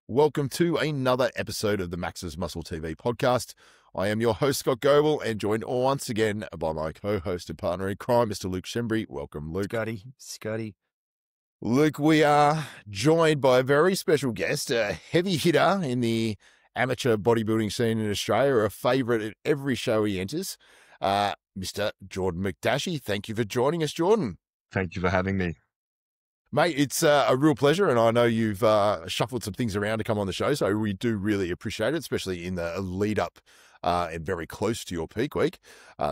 Welcome to another episode of the Max's Muscle TV podcast. I am your host, Scott Goebel, and joined once again by my co-host and partner in crime, Mr. Luke Shembry. Welcome, Luke. Scotty. Luke, we are joined by a very special guest, a heavy hitter in the amateur bodybuilding scene in Australia, a favourite at every show he enters, Mr. Jordan McDashy. Thank you for joining us, Jordan. Thank you for having me. Mate, it's a real pleasure, and I know you've shuffled some things around to come on the show, so we do really appreciate it, especially in the lead-up and very close to your peak week.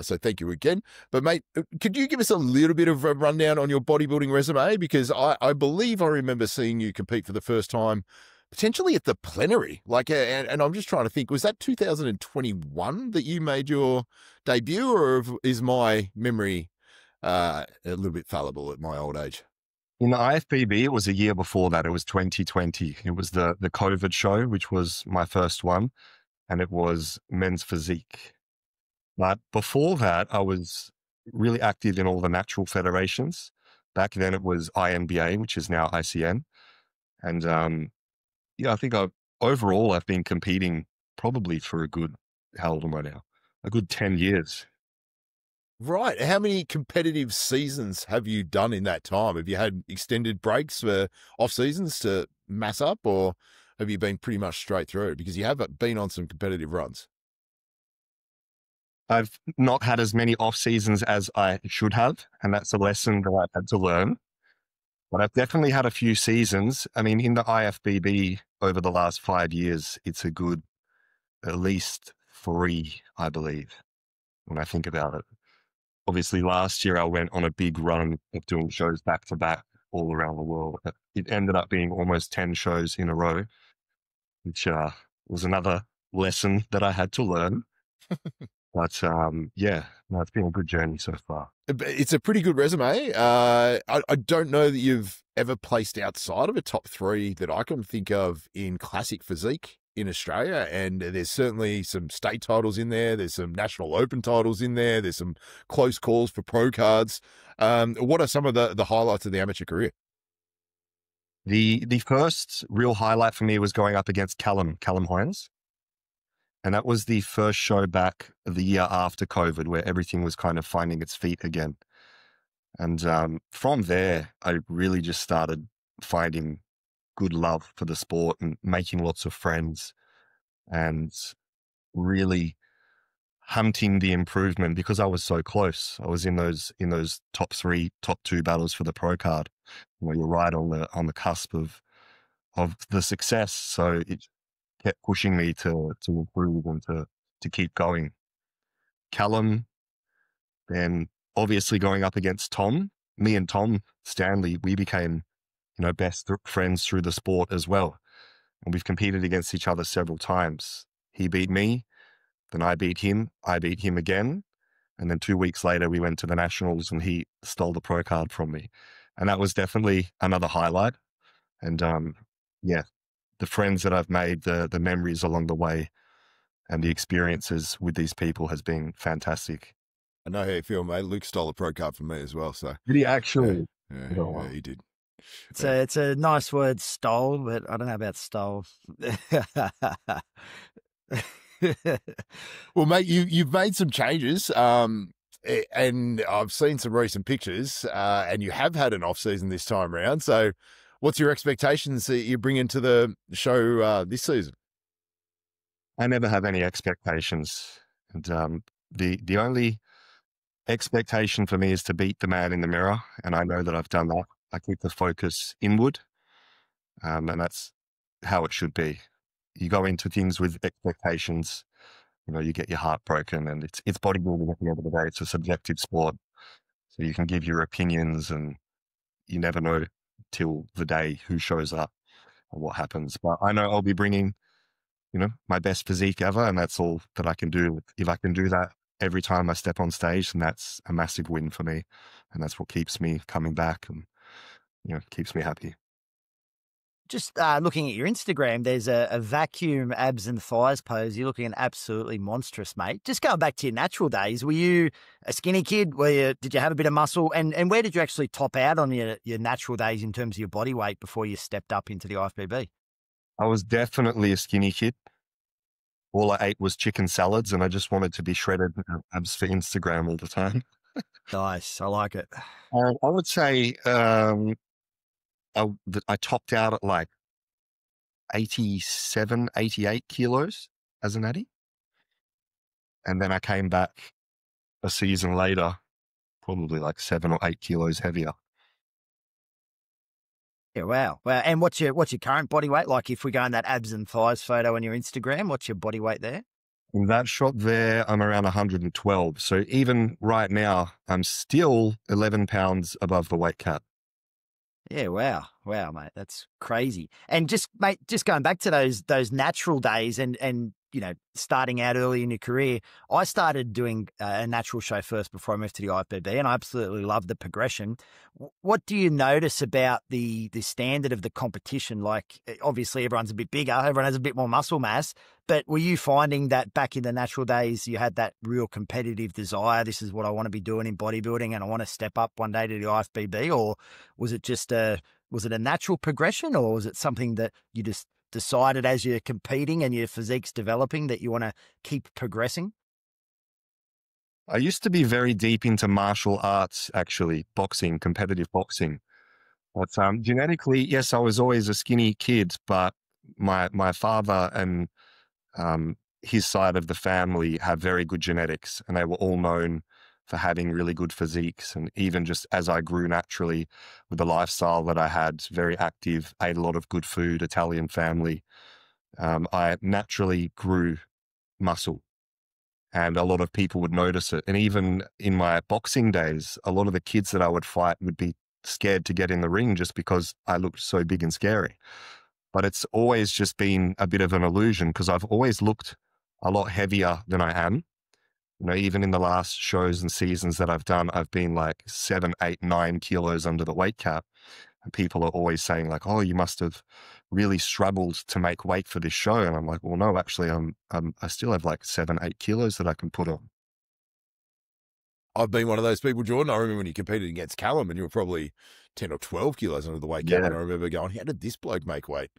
So thank you again. But, mate, could you give us a little bit of a rundown on your bodybuilding resume? Because I believe I remember seeing you compete for the first time, potentially at the plenary. And I'm just trying to think, was that 2021 that you made your debut, or is my memory a little bit fallible at my old age? In the IFBB, it was a year before that. It was 2020. It was the COVID show, which was my first one, and it was men's physique. But before that, I was really active in all the natural federations. Back then it was INBA, which is now ICN. And I think overall I've been competing probably for how old am I now? A good 10 years. Right. How many competitive seasons have you done in that time? Have you had extended breaks for off seasons to mass up, or have you been pretty much straight through? Because you have been on some competitive runs. I've not had as many off seasons as I should have, and that's a lesson that I've had to learn. But I've definitely had a few seasons. I mean, in the IFBB over the last 5 years, it's a good at least 3, I believe, when I think about it. Obviously, last year I went on a big run of doing shows back to back all around the world. It ended up being almost 10 shows in a row, which was another lesson that I had to learn. But it's been a good journey so far. It's a pretty good resume. I don't know that you've ever placed outside of a top 3 that I can think of in classic physique in Australia, and there's certainly some state titles in there. There's some national open titles in there. There's some close calls for pro cards. What are some of the highlights of the amateur career? The first real highlight for me was going up against Callum Hoynes. And that was the first show back the year after COVID, where everything was kind of finding its feet again. And from there, I really just started finding good love for the sport and making lots of friends and really hunting the improvement, because I was so close. I was in those top 3, top 2 battles for the pro card, where you're right on the cusp of the success. So it kept pushing me to improve and to keep going. Callum, then obviously going up against Tom. Me and Tom Stanley, we became best friends through the sport as well. And we've competed against each other several times. He beat me, then I beat him again. And then 2 weeks later, we went to the nationals and he stole the pro card from me. And that was definitely another highlight. And the friends that I've made, the memories along the way and the experiences with these people has been fantastic. I know how you feel, mate. Luke stole a pro card from me as well. So did he actually? Yeah, he did. It's a nice word, stole, but I don't know about stole. Well, mate, you've made some changes, and I've seen some recent pictures, and you have had an off season this time around. So, what's your expectations that you bring into the show this season? I never have any expectations, and the only expectation for me is to beat the man in the mirror, and I know that I've done that. I keep the focus inward, and that's how it should be. You go into things with expectations, you get your heart broken, and it's bodybuilding at the end of the day. It's a subjective sport, so you can give your opinions, and you never know till the day who shows up and what happens. But I know I'll be bringing, my best physique ever, and that's all that I can do. If I can do that every time I step on stage, then that's a massive win for me, and that's what keeps me coming back and keeps me happy. Just looking at your Instagram, there's a vacuum abs and thighs pose. You're looking absolutely monstrous, mate. Just going back to your natural days, were you a skinny kid? Did you have a bit of muscle? And where did you actually top out on your natural days in terms of your body weight before you stepped up into the IFBB? I was definitely a skinny kid. All I ate was chicken salads, and I just wanted to be shredded abs for Instagram all the time. Nice. I like it. I would say I topped out at like 87, 88 kilos as an addy. And then I came back a season later, probably like 7 or 8 kilos heavier. Yeah, wow. Wow. And what's your current body weight? Like if we go in that abs and thighs photo on your Instagram, what's your body weight there? In that shot there, I'm around 112. So even right now, I'm still 11 pounds above the weight cap. Yeah, wow. Wow, mate. That's crazy. And just going back to those natural days and starting out early in your career, I started doing a natural show first before I moved to the IFBB, and I absolutely loved the progression. What do you notice about the standard of the competition? Like, obviously everyone's a bit bigger, everyone has a bit more muscle mass, but were you finding that back in the natural days, you had that real competitive desire, this is what I want to be doing in bodybuilding and I want to step up one day to the IFBB? Or was it just was it a natural progression, or was it something that you just decided as you're competing and your physique's developing that you want to keep progressing? I used to be very deep into martial arts, actually, boxing, competitive boxing. But genetically, yes, I was always a skinny kid, but my father and his side of the family have very good genetics, and they were all known for having really good physiques. And even just as I grew naturally with the lifestyle that I had, very active, ate a lot of good food, Italian family, I naturally grew muscle, and a lot of people would notice it. And even in my boxing days, a lot of the kids that I would fight would be scared to get in the ring just because I looked so big and scary. But it's always just been a bit of an illusion, because I've always looked a lot heavier than I am. Even in the last shows and seasons that I've done, I've been like 7, 8, 9 kilos under the weight cap. And people are always saying like, oh, you must have really struggled to make weight for this show. And I'm like, well, no, actually, I still have like 7, 8 kilos that I can put on. I've been one of those people, Jordan. I remember when you competed against Callum and you were probably 10 or 12 kilos under the weight cap. And I remember going, how did this bloke make weight?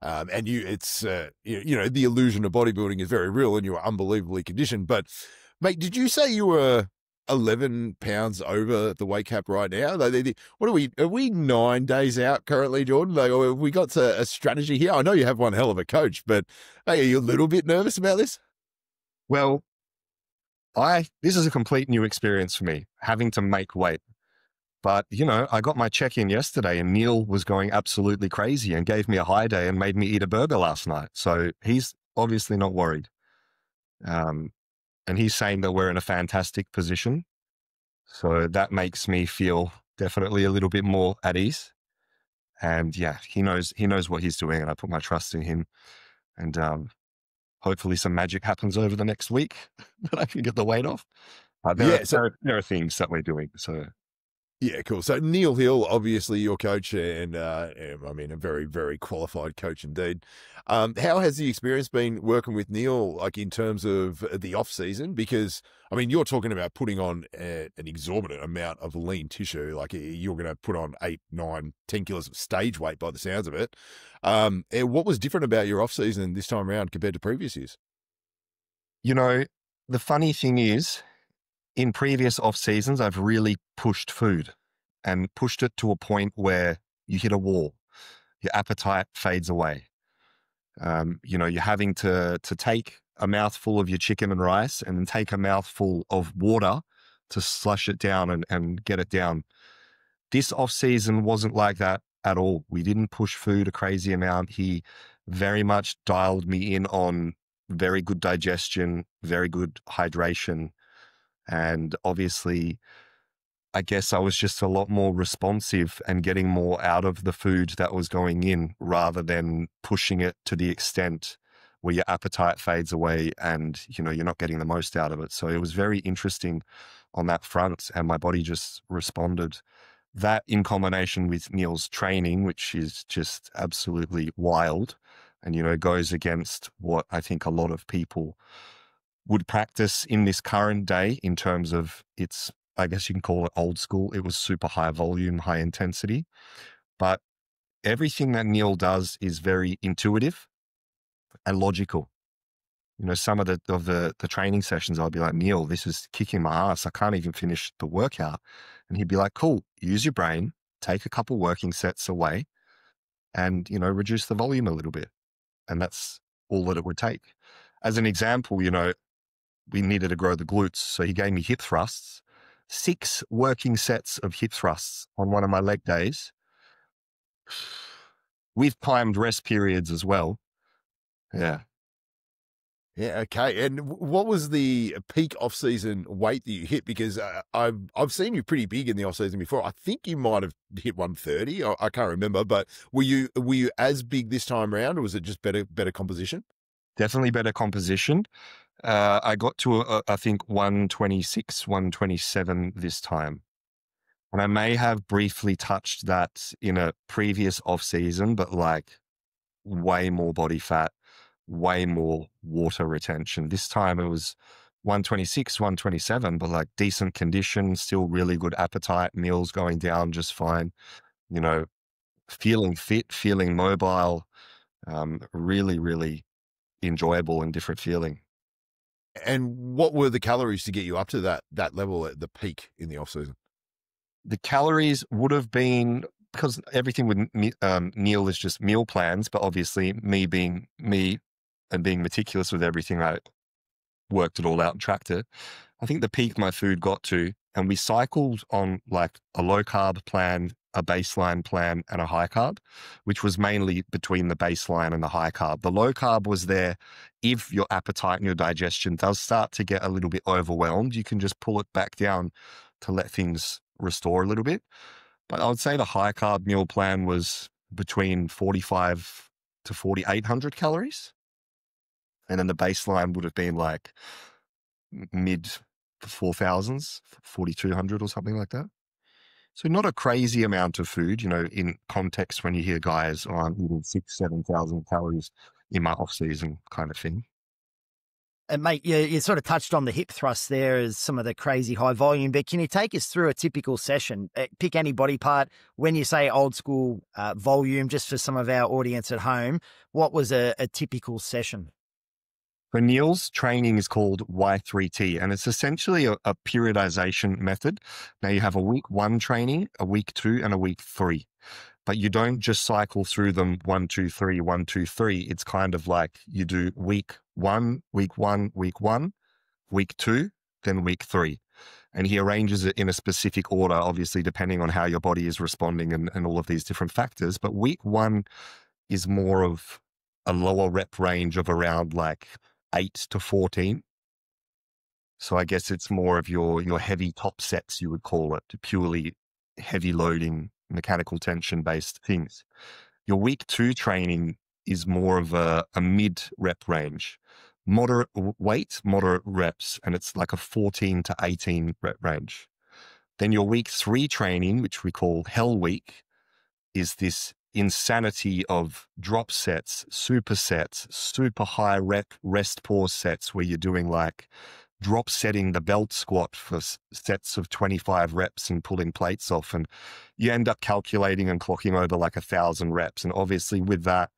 And it's the illusion of bodybuilding is very real and you were unbelievably conditioned. But mate, did you say you were 11 pounds over the weight cap right now? What are we 9 days out currently, Jordan? Have we got a strategy here? I know you have one hell of a coach, but hey, are you a little bit nervous about this? Well, this is a complete new experience for me, having to make weight. But, I got my check-in yesterday and Neil was going absolutely crazy and gave me a high day and made me eat a burger last night. So he's obviously not worried. And he's saying that we're in a fantastic position. So that makes me feel definitely a little bit more at ease. And yeah, he knows what he's doing, and I put my trust in him. And hopefully some magic happens over the next week that I can get the weight off. There are things that we're doing. So yeah, cool. So Neil Hill, obviously your coach, and a very, very qualified coach indeed. How has the experience been working with Neil, like in terms of the off season? Because you're talking about putting on an exorbitant amount of lean tissue. Like you're going to put on 8, 9, 10 kilos of stage weight by the sounds of it. What was different about your off season this time around compared to previous years? The funny thing is, in previous off seasons, I've really pushed food and pushed it to a point where you hit a wall. Your appetite fades away. You're having to take a mouthful of your chicken and rice and then take a mouthful of water to slush it down and get it down. This off season wasn't like that at all. We didn't push food a crazy amount. He very much dialed me in on very good digestion, very good hydration. And obviously, I guess I was just a lot more responsive and getting more out of the food that was going in, rather than pushing it to the extent where your appetite fades away and, you're not getting the most out of it. So it was very interesting on that front, and my body just responded that in combination with Neil's training, which is just absolutely wild and, goes against what I think a lot of people would practice in this current day in terms of its, I guess you can call it old school. It was super high volume, high intensity, but everything that Neil does is very intuitive and logical. Some of the training sessions, I'll be like, Neil, this is kicking my ass. I can't even finish the workout. And he'd be like, cool, use your brain, take a couple working sets away and, reduce the volume a little bit. And that's all that it would take. As an example, we needed to grow the glutes. So he gave me hip thrusts, 6 working sets of hip thrusts on one of my leg days. We've timed rest periods as well. Yeah. Yeah, okay. And what was the peak off-season weight that you hit? Because I've seen you pretty big in the off-season before. I think you might have hit 130. I can't remember, but were you as big this time around, or was it just better composition? Definitely better composition. I got to I think 126, 127 this time. And I may have briefly touched that in a previous off-season, but like way more body fat, way more water retention. This time it was 126, 127, but like decent condition, still really good appetite, meals going down just fine, feeling fit, feeling mobile, really, really enjoyable and different feeling. And what were the calories to get you up to that level at the peak in the off season? The calories would have been, because everything with Neil is just meal plans, but obviously me being me and being meticulous with everything, I worked it all out and tracked it. I think the peak my food got to, and we cycled on like a low carb plan, a baseline plan, and a high carb, which was mainly between the baseline and the high carb. The low carb was there if your appetite and your digestion does start to get a little bit overwhelmed, you can just pull it back down to let things restore a little bit. But I would say the high carb meal plan was between 45 to 4,800 calories. And then the baseline would have been like mid 4,000s, 4,200 or something like that. So not a crazy amount of food, in context when you hear guys, oh, I'm eating 6,000, 7,000 calories in my off season kind of thing. And mate, you sort of touched on the hip thrust there as some of the crazy high volume, but can you take us through a typical session? Pick any body part. When you say old school volume, just for some of our audience at home, what was a typical session? For Neil's training is called Y3T, and it's essentially a periodization method. Now you have a week 1 training, a week 2, and a week 3. But you don't just cycle through them 1, 2, 3, 1, 2, 3. It's kind of like you do week 1, week 1, week 1, week 2, then week 3. And he arranges it in a specific order, obviously, depending on how your body is responding and all of these different factors. But week 1 is more of a lower rep range of around like 8 to 14. So I guess it's more of your heavy top sets, you would call it, purely heavy loading, mechanical tension based things. Your week 2 training is more of a mid rep range, moderate weight, moderate reps, and it's like a 14 to 18 rep range. Then your week 3 training, which we call Hell Week, is this insanity of drop sets, super high rep rest pause sets where you're doing like drop setting the belt squat for sets of 25 reps and pulling plates off. And you end up calculating and clocking over like 1,000 reps. And obviously with that,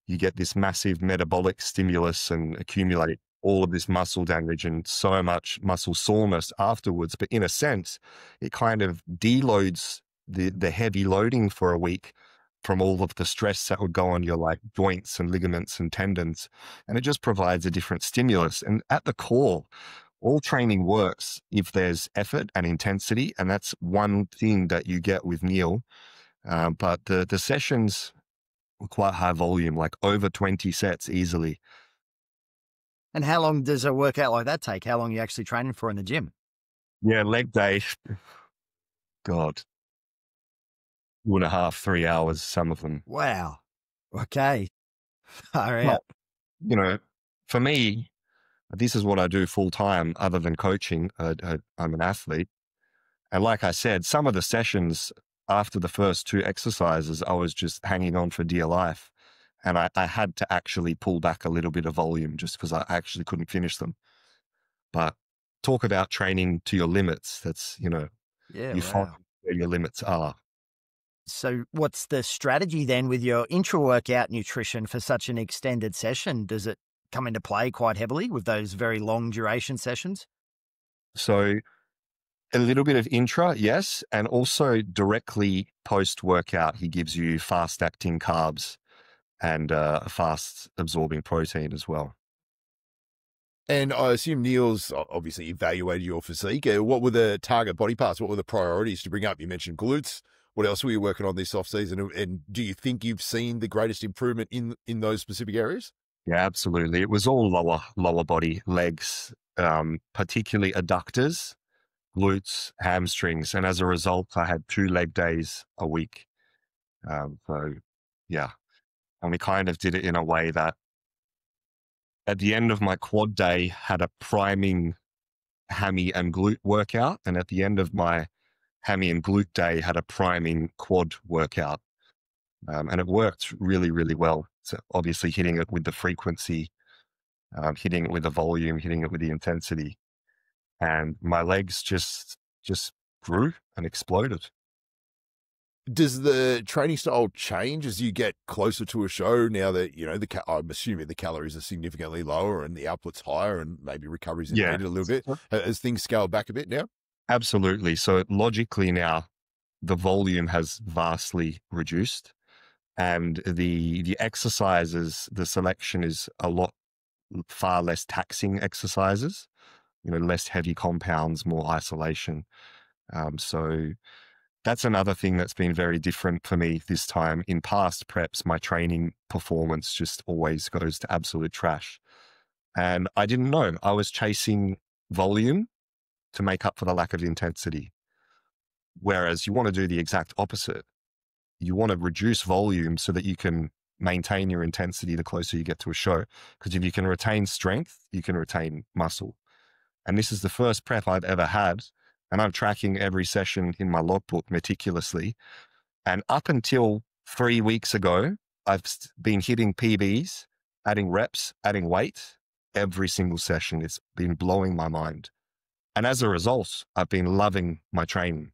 you get this massive metabolic stimulus and accumulate all of this muscle damage and so much muscle soreness afterwards. But in a sense, it kind of deloads the heavy loading for a week from all of the stress that would go on your like joints and ligaments and tendons. And it just provides a different stimulus. And at the core, all training works if there's effort and intensity. And that's one thing that you get with Neil. But the sessions were quite high volume, like over 20 sets easily. And how long does a workout like that take? How long are you actually training for in the gym? Yeah, leg day. God. 2.5, 3 hours, some of them. Wow. Okay. All right. Well, for me, this is what I do full time other than coaching. I'm an athlete. And like I said, some of the sessions after the first 2 exercises, I was just hanging on for dear life. And I had to actually pull back a little bit of volume just because I actually couldn't finish them. But talk about training to your limits. That's, Yeah, you find wow. where your limits are. So what's the strategy then with your intra-workout nutrition for such an extended session? Does it come into play quite heavily with those very long duration sessions? So a little bit of intra, yes. And also directly post-workout, he gives you fast-acting carbs and fast-absorbing protein as well. And I assume Neil's obviously evaluated your physique. What were the target body parts? What were the priorities to bring up? You mentioned glutes. What else were you working on this off-season? And do you think you've seen the greatest improvement in those specific areas? Yeah, absolutely. It was all lower body, legs, particularly adductors, glutes, hamstrings. And as a result, I had 2 leg days a week. So yeah, and we kind of did it in a way that at the end of my quad day had a priming hammy and glute workout. And at the end of my hammy and glute day had a priming quad workout. And it worked really, really well. So obviously hitting it with the frequency, hitting it with the volume, hitting it with the intensity. And my legs just grew and exploded. Does the training style change as you get closer to a show now that, I'm assuming the calories are significantly lower and the output's higher and maybe recovery's Yeah, impeded a little bit? As things scale back a bit now? absolutely. So logically now, the volume has vastly reduced and the exercises, the selection is far less taxing exercises, less heavy compounds, more isolation. So that's another thing that's been very different for me this time. In past preps, my training performance just always goes to absolute trash. And I didn't know. I was chasing volume to make up for the lack of intensity. Whereas you want to do the exact opposite. You want to reduce volume so that you can maintain your intensity the closer you get to a show. Because if you can retain strength, you can retain muscle. And this is the first prep I've ever had. And I'm tracking every session in my logbook meticulously. And up until 3 weeks ago, I've been hitting PBs, adding reps, adding weight every single session. It's been blowing my mind. And as a result, I've been loving my training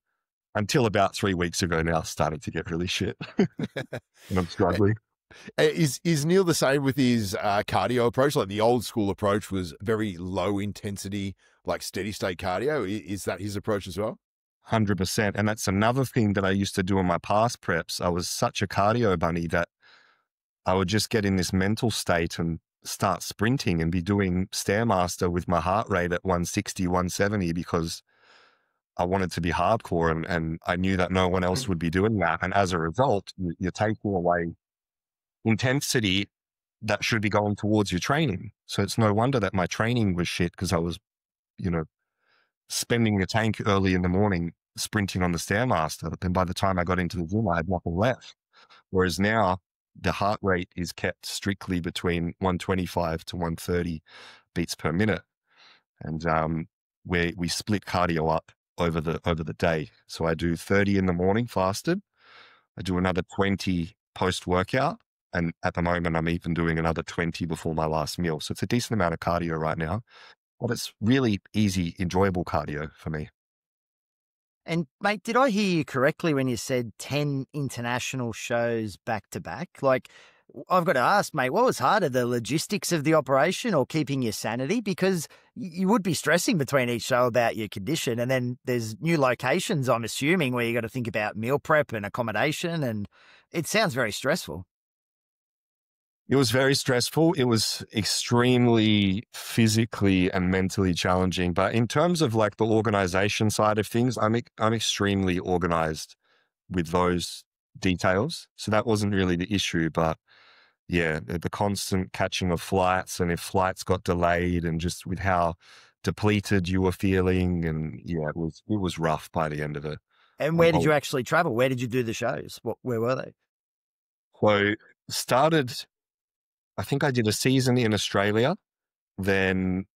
until about 3 weeks ago now, starting to get really shit. And I'm struggling. Is Neil the same with his cardio approach? Like the old school approach was very low intensity, like steady state cardio. Is that his approach as well? 100%. And that's another thing that I used to do in my past preps. I was such a cardio bunny that I would just get in this mental state and start sprinting and be doing Stairmaster with my heart rate at 160, 170 because I wanted to be hardcore and I knew that no one else would be doing that. And as a result, you're taking away intensity that should be going towards your training. So it's no wonder that my training was shit because I was, spending the tank early in the morning sprinting on the Stairmaster. Then by the time I got into the gym, I had nothing left. Whereas now the heart rate is kept strictly between 125 to 130 beats per minute. And we split cardio up over the day. So I do 30 in the morning fasted. I do another 20 post-workout. And at the moment, I'm even doing another 20 before my last meal. So it's a decent amount of cardio right now. But it's really easy, enjoyable cardio for me. And mate, did I hear you correctly when you said 10 international shows back to back? Like, I've got to ask, mate, what was harder, the logistics of the operation or keeping your sanity? Because you would be stressing between each show about your condition. And then there's new locations, I'm assuming, where you got to think about meal prep and accommodation. And it sounds very stressful. It was very stressful. It was extremely physically and mentally challenging. But in terms of like the organization side of things, I'm extremely organized with those details. So that wasn't really the issue. But yeah, the constant catching of flights and if flights got delayed and just with how depleted you were feeling. And yeah, it was rough by the end of it. And where did you actually travel? Where did you do the shows? Where were they? So I think I did a season in Australia, then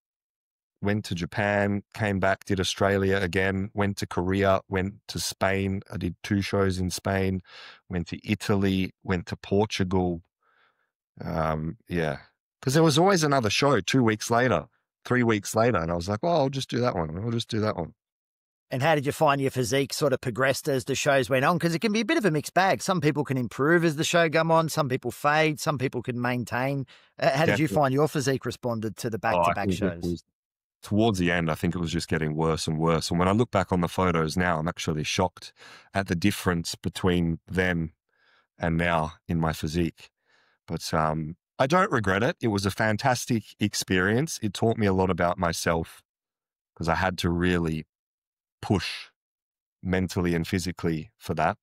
went to Japan, came back, did Australia again, went to Korea, went to Spain. I did 2 shows in Spain, went to Italy, went to Portugal. Yeah, because there was always another show 2 weeks later, 3 weeks later. And I was like, well, I'll just do that one. I'll just do that one. And how did you find your physique sort of progressed as the shows went on? Because it can be a bit of a mixed bag. Some people can improve as the show go on. Some people fade. Some people can maintain. How did you find your physique responded to the back-to-back shows? Towards the end, I think it was just getting worse and worse. And when I look back on the photos now, I'm actually shocked at the difference between then and now in my physique. But I don't regret it. It was a fantastic experience. It taught me a lot about myself because I had to really push mentally and physically for that.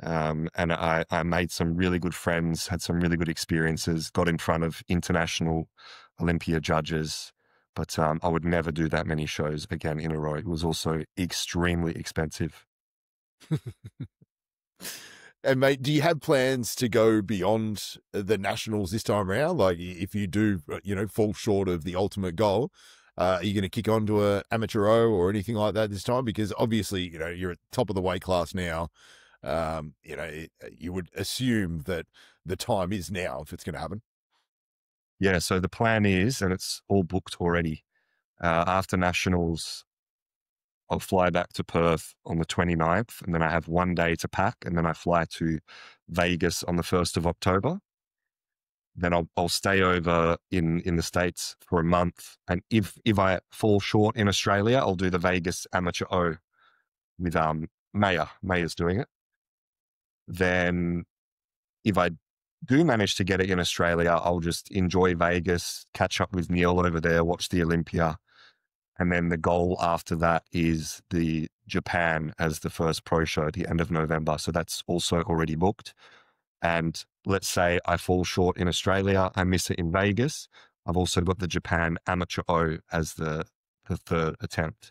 And I made some really good friends, had some really good experiences, got in front of international Olympia judges. But I would never do that many shows again in a row. It was also extremely expensive. And mate, do you have plans to go beyond the nationals this time around? Like if you do, fall short of the ultimate goal, are you going to kick on to a amateur O or anything like that this time? Because obviously, you're at top of the weight class now. You would assume that the time is now if it's going to happen. Yeah, so the plan is, and it's all booked already, after nationals, I'll fly back to Perth on the 29th, and then I have 1 day to pack, and then I fly to Vegas on the 1st of October. Then I'll stay over in the States for a month. And if I fall short in Australia, I'll do the Vegas Amateur O with Maya. Maya's doing it. Then if I do manage to get it in Australia, I'll just enjoy Vegas, catch up with Neil over there, watch the Olympia. And then the goal after that is the Japan as the first pro show at the end of November. So that's also already booked. And let's say I fall short in Australia, I miss it in Vegas. I've also got the Japan Amateur O as the third attempt.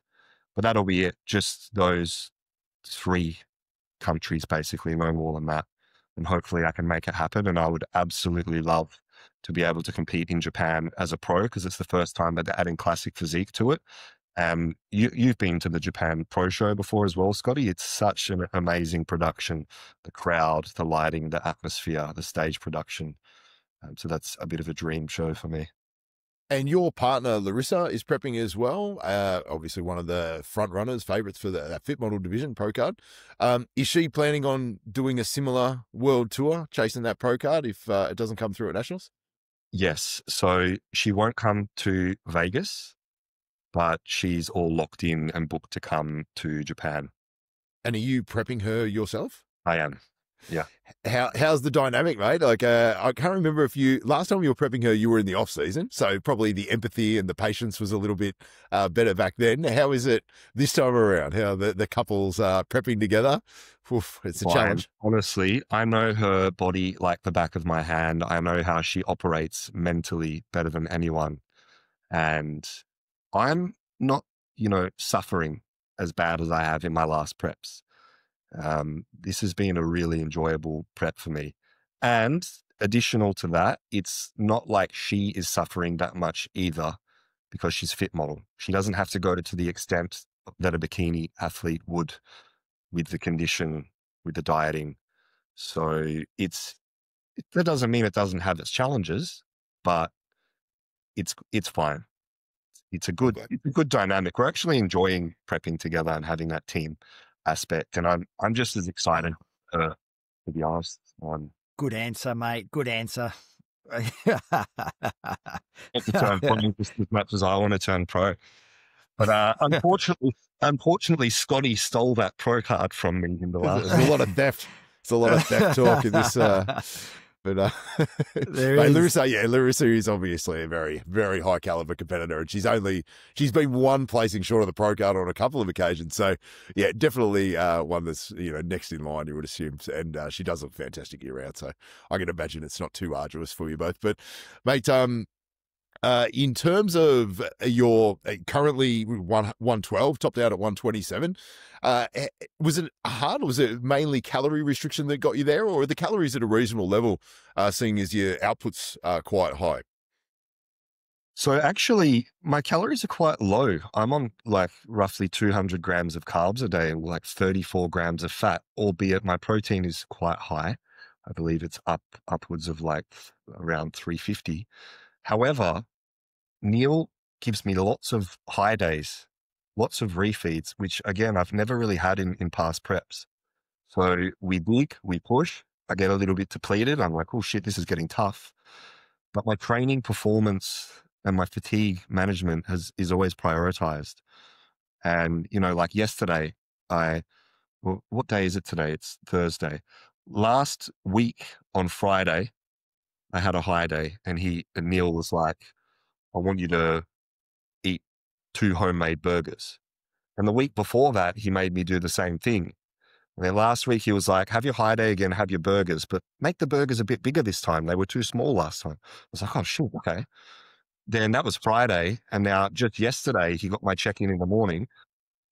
But that'll be it. Just those 3 countries, basically, no more than that. And hopefully I can make it happen. And I would absolutely love to be able to compete in Japan as a pro because it's the first time that they're adding classic physique to it. You've been to the Japan Pro Show before as well, Scotty. It's such an amazing production. The crowd, the lighting, the atmosphere, the stage production. So that's a bit of a dream show for me. And your partner, Larissa, is prepping as well. Obviously one of the front runners, favourites for that Fit Model Division Pro Card. Is she planning on doing a similar world tour, chasing that Pro Card if it doesn't come through at Nationals? Yes. So she won't come to Vegas, but she's all locked in and booked to come to Japan. And are you prepping her yourself? I am. Yeah. How's the dynamic, mate? Like, I can't remember if last time you were prepping her, you were in the off season. So probably the empathy and the patience was a little bit better back then. How is it this time around? How the couples are prepping together? Oof, it's a challenge. Honestly, I know her body like the back of my hand. I know how she operates mentally better than anyone. And I'm not, suffering as bad as I have in my last preps. This has been a really enjoyable prep for me. And additional to that, it's not like she is suffering that much either because she's Fit Model. She doesn't have to go to the extent that a bikini athlete would with the condition, with the dieting. So that doesn't mean it doesn't have its challenges, but it's fine. It's a good dynamic. We're actually enjoying prepping together and having that team aspect, and I'm just as excited to be honest. Good answer, mate. Good answer. To turn pro just as much as I want to turn pro, but unfortunately, Scotty stole that pro card from me in the last. There's a lot of theft. It's a lot of theft talk in this. But Larissa is obviously a very, very high caliber competitor, and she's been one placing short of the pro card on a couple of occasions. So yeah, definitely one that's next in line, you would assume, and she does look fantastic year round. So I can imagine it's not too arduous for you both. But mate, in terms of your currently 112, topped out at 127, was it hard or was it mainly calorie restriction that got you there, or are the calories at a reasonable level, seeing as your outputs are quite high? So actually, my calories are quite low. I'm on like roughly 200 grams of carbs a day and like 34 grams of fat, albeit my protein is quite high. I believe it's upwards of like around 350. However, Neil gives me lots of high days, lots of refeeds, which again, I've never really had in past preps. So we dig, we push, I get a little bit depleted. I'm like, oh shit, this is getting tough. But my training performance and my fatigue management is always prioritized. And, you know, like yesterday, well, what day is it today? It's Thursday. Last week on Friday, I had a high day and Neil was like, I want you to eat 2 homemade burgers. And the week before that, he made me do the same thing. And then last week he was like, have your high day again, have your burgers, but make the burgers a bit bigger this time. They were too small last time. I was like, oh shit, okay. Then that was Friday. And now just yesterday, he got my check-in in the morning.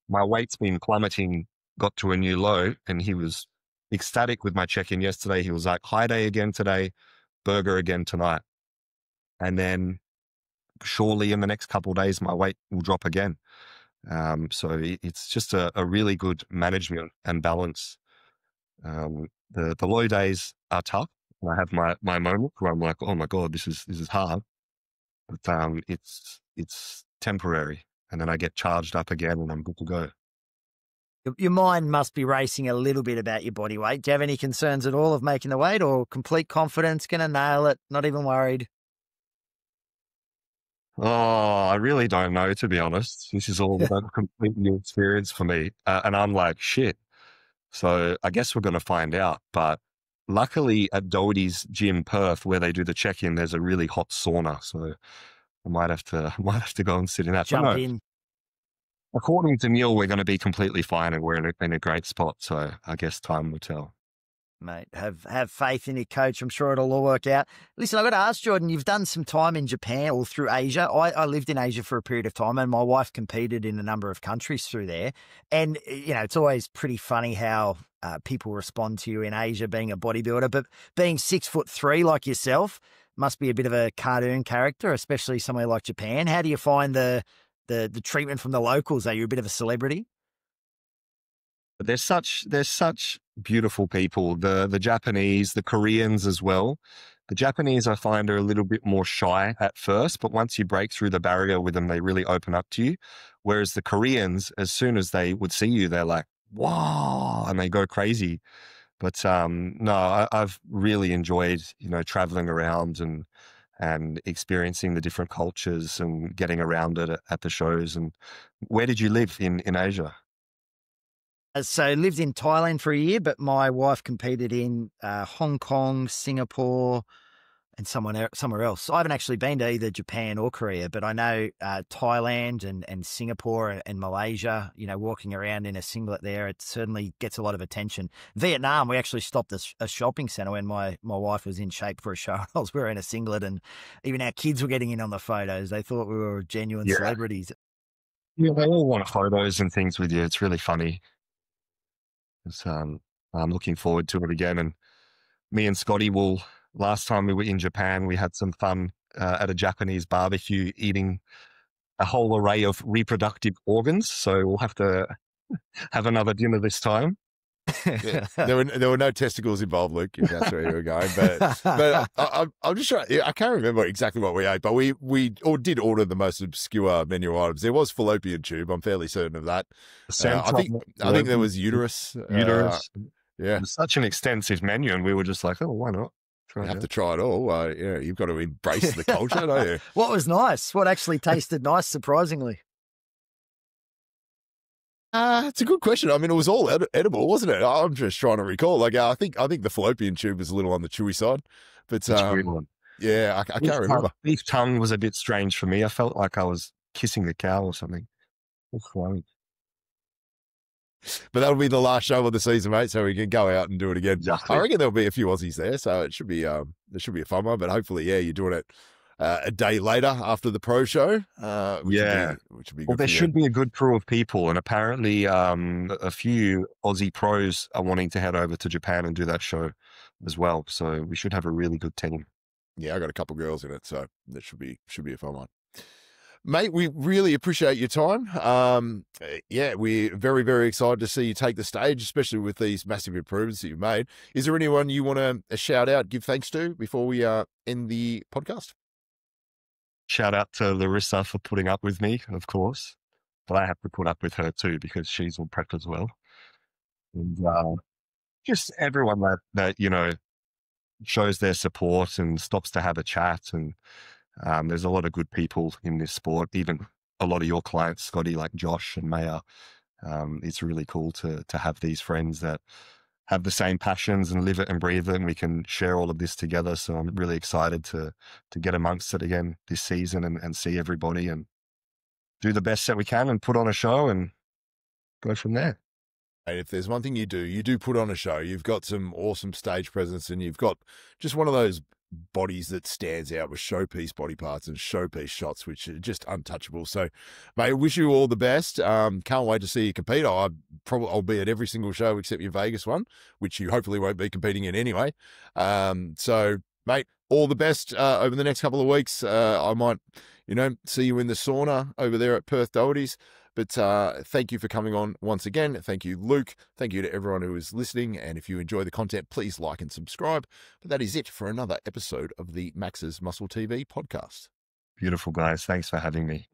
My weight's been plummeting, got to a new low, and he was ecstatic with my check-in yesterday. He was like, high day again today, burger again tonight. And then surely in the next couple of days, my weight will drop again. So it's just a really good management and balance. The low days are tough. I have my moment where I'm like, oh my God, this is hard. But it's temporary. And then I get charged up again and I'm good to go. Your mind must be racing a little bit about your body weight. Do you have any concerns at all of making the weight, or complete confidence, going to nail it, not even worried? Oh, I really don't know, to be honest. This is all a complete new experience for me. And I'm like, shit. So I guess we're going to find out. But luckily at Doherty's gym, Perth, where they do the check-in, there's a really hot sauna. So I might have to go and sit in that. Jump in. According to Neil, we're going to be completely fine and we're in a great spot. So I guess time will tell. Mate, have faith in your coach. I'm sure it'll all work out. Listen, I've got to ask, Jordan, you've done some time in Japan or through Asia. I lived in Asia for a period of time and my wife competed in a number of countries through there. And, you know, it's always pretty funny how people respond to you in Asia being a bodybuilder, but being 6'3" like yourself must be a bit of a cartoon character, especially somewhere like Japan. How do you find the treatment from the locals? Are you a bit of a celebrity? They're such beautiful people. The Japanese, the Koreans as well. The Japanese I find are a little bit more shy at first, but once you break through the barrier with them, they really open up to you. Whereas the Koreans, as soon as they would see you, they're like, wow, and they go crazy. But no, I've really enjoyed, you know, traveling around and experiencing the different cultures and getting around it at the shows. And where did you live in Asia? So lived in Thailand for a year, but my wife competed in Hong Kong, Singapore, and somewhere else. I haven't actually been to either Japan or Korea, but I know Thailand and Singapore and Malaysia. You know, walking around in a singlet there, it certainly gets a lot of attention. Vietnam, we actually stopped at a shopping centre when my wife was in shape for a show. I was wearing a singlet, and even our kids were getting in on the photos. They thought we were genuine celebrities. Yeah, they all want photos and things with you. It's really funny. I'm looking forward to it again. And me and Scotty last time we were in Japan, we had some fun at a Japanese barbecue eating a whole array of reproductive organs. So we'll have to have another dinner this time. Yeah. There were no testicles involved, Luke, if that's where you were going. But I'm just trying. I can't remember exactly what we ate, but we did order the most obscure menu items. There was fallopian tube. I'm fairly certain of that. I think there was uterus. Uterus. Yeah, it was such an extensive menu, and we were just like, oh, why not? You have to try it all. Yeah, you've got to embrace the culture, don't you? What was nice? What actually tasted nice, surprisingly? It's a good question. I mean, it was all edible, wasn't it? I'm just trying to recall. Like, I think the fallopian tube was a little on the chewy side, but yeah, I can't remember. Beef tongue was a bit strange for me. I felt like I was kissing a cow or something. But that'll be the last show of the season, mate. So we can go out and do it again. Exactly. I reckon there'll be a few Aussies there, so it should be there should be a fun one. But hopefully, yeah, you're doing it a day later after the pro show. Which would be good. Well, there should be a good crew of people, and apparently a few Aussie pros are wanting to head over to Japan and do that show as well. So we should have a really good team. Yeah, I got a couple girls in it, so that should be a fun one. Mate, we really appreciate your time. Yeah, we're very, very excited to see you take the stage, especially with these massive improvements that you've made. Is there anyone you want to shout out, give thanks to before we end the podcast? Shout out to Larissa for putting up with me, of course, but I have to put up with her too because she's all prep as well. And just everyone that shows their support and stops to have a chat. And there's a lot of good people in this sport, even a lot of your clients, Scotty, like Josh and Maya. It's really cool to have these friends that have the same passions and live it and breathe it, and we can share all of this together. So I'm really excited to get amongst it again this season and see everybody and do the best that we can and put on a show and go from there. And if there's one thing you do put on a show. You've got some awesome stage presence, and you've got just one of those bodies that stands out with showpiece body parts and showpiece shots, which are just untouchable. So, mate, I wish you all the best. Can't wait to see you compete. I'll be at every single show except your Vegas one, which you hopefully won't be competing in anyway. So, mate, all the best over the next couple of weeks. I might, see you in the sauna over there at Perth Doherty's. But thank you for coming on once again. Thank you, Luke. Thank you to everyone who is listening. And if you enjoy the content, please like and subscribe. But that is it for another episode of the Max's Muscle TV podcast. Beautiful, guys. Thanks for having me.